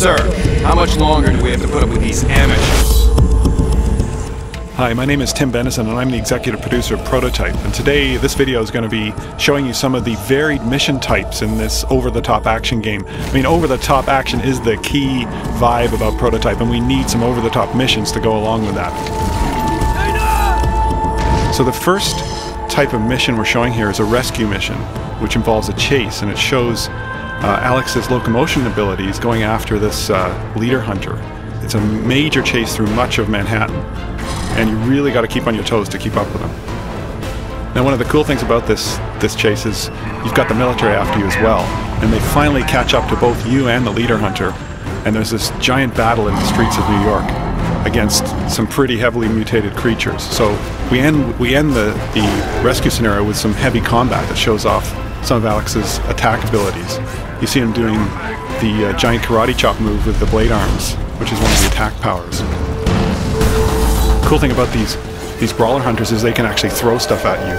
Sir, how much longer do we have to put up with these amateurs? Hi, my name is Tim Bennison and I'm the executive producer of Prototype, and today this video is going to be showing you some of the varied mission types in this over-the-top action game. I mean, over-the-top action is the key vibe about Prototype, and we need some over-the-top missions to go along with that. So the first type of mission we're showing here is a rescue mission, which involves a chase, and it shows Alex's locomotion abilities going after this leader hunter. It's a major chase through much of Manhattan, and you really got to keep on your toes to keep up with them. Now, one of the cool things about this chase is you've got the military after you as well, and they finally catch up to both you and the leader hunter, and there's this giant battle in the streets of New York against some pretty heavily mutated creatures. So we end the rescue scenario with some heavy combat that shows off some of Alex's attack abilities. You see him doing the giant karate chop move with the blade arms, which is one of the attack powers. The cool thing about these brawler hunters is they can actually throw stuff at you.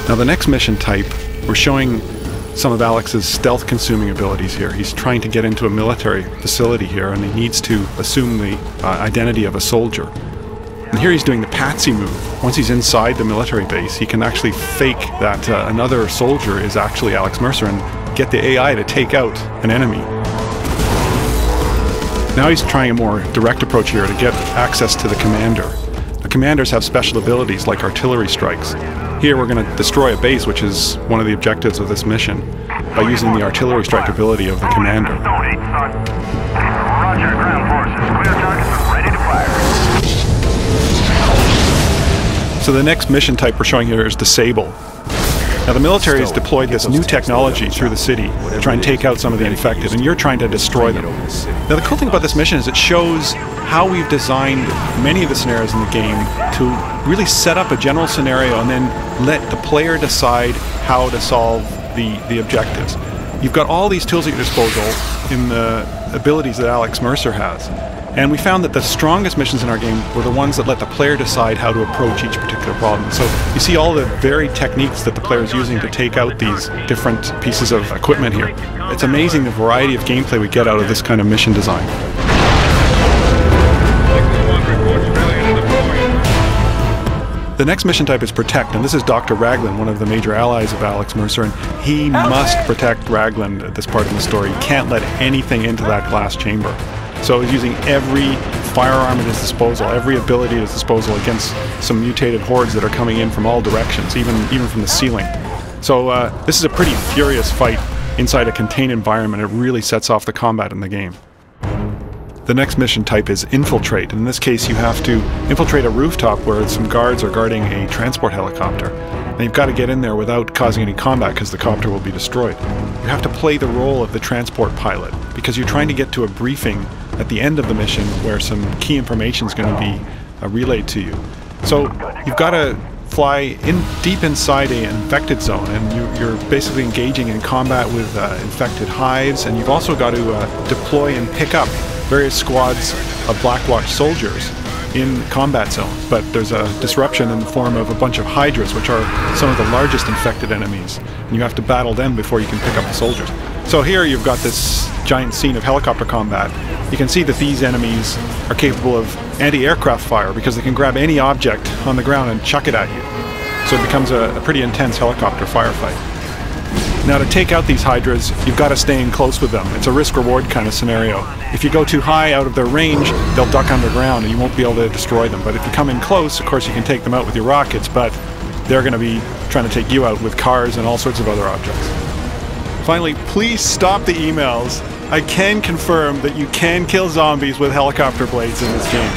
Now, the next mission type, we're showing some of Alex's stealth consuming abilities here. He's trying to get into a military facility here, and he needs to assume the identity of a soldier. And here he's doing the patsy move. Once he's inside the military base, he can actually fake that another soldier is actually Alex Mercer and get the AI to take out an enemy. Now he's trying a more direct approach here to get access to the commander. The commanders have special abilities like artillery strikes. Here we're going to destroy a base, which is one of the objectives of this mission, by using the artillery strike ability of the commander. Roger, ground forces. Clear targets, ready to fire. So the next mission type we're showing here is Disable. Now, the military has deployed this new technology through the city to try and take out some of the infected, and you're trying to destroy them. Now, the cool thing about this mission is it shows how we've designed many of the scenarios in the game to really set up a general scenario and then let the player decide how to solve the objectives. You've got all these tools at your disposal in the abilities that Alex Mercer has. And we found that the strongest missions in our game were the ones that let the player decide how to approach each particular problem. So you see all the varied techniques that the player is using to take out these different pieces of equipment here. It's amazing the variety of gameplay we get out of this kind of mission design. The next mission type is Protect, and this is Dr. Raglan, one of the major allies of Alex Mercer, and he must protect Raglan at this part of the story. He can't let anything into that glass chamber. So he's using every firearm at his disposal, every ability at his disposal against some mutated hordes that are coming in from all directions, even from the ceiling. So this is a pretty furious fight inside a contained environment. It really sets off the combat in the game. The next mission type is Infiltrate. In this case, you have to infiltrate a rooftop where some guards are guarding a transport helicopter. And you've got to get in there without causing any combat because the copter will be destroyed. You have to play the role of the transport pilot because you're trying to get to a briefing at the end of the mission where some key information is going to be relayed to you. So you've got to fly deep inside an infected zone, and you're basically engaging in combat with infected hives, and you've also got to deploy and pick up various squads of Blackwatch soldiers in combat zones. But there's a disruption in the form of a bunch of hydras, which are some of the largest infected enemies, and you have to battle them before you can pick up the soldiers. So here you've got this giant scene of helicopter combat. You can see that these enemies are capable of anti-aircraft fire because they can grab any object on the ground and chuck it at you. So it becomes a pretty intense helicopter firefight. Now, to take out these hydras, you've got to stay in close with them. It's a risk-reward kind of scenario. If you go too high out of their range, they'll duck underground and you won't be able to destroy them. But if you come in close, of course you can take them out with your rockets, but they're going to be trying to take you out with cars and all sorts of other objects. Finally, please stop the emails. I can confirm that you can kill zombies with helicopter blades in this game.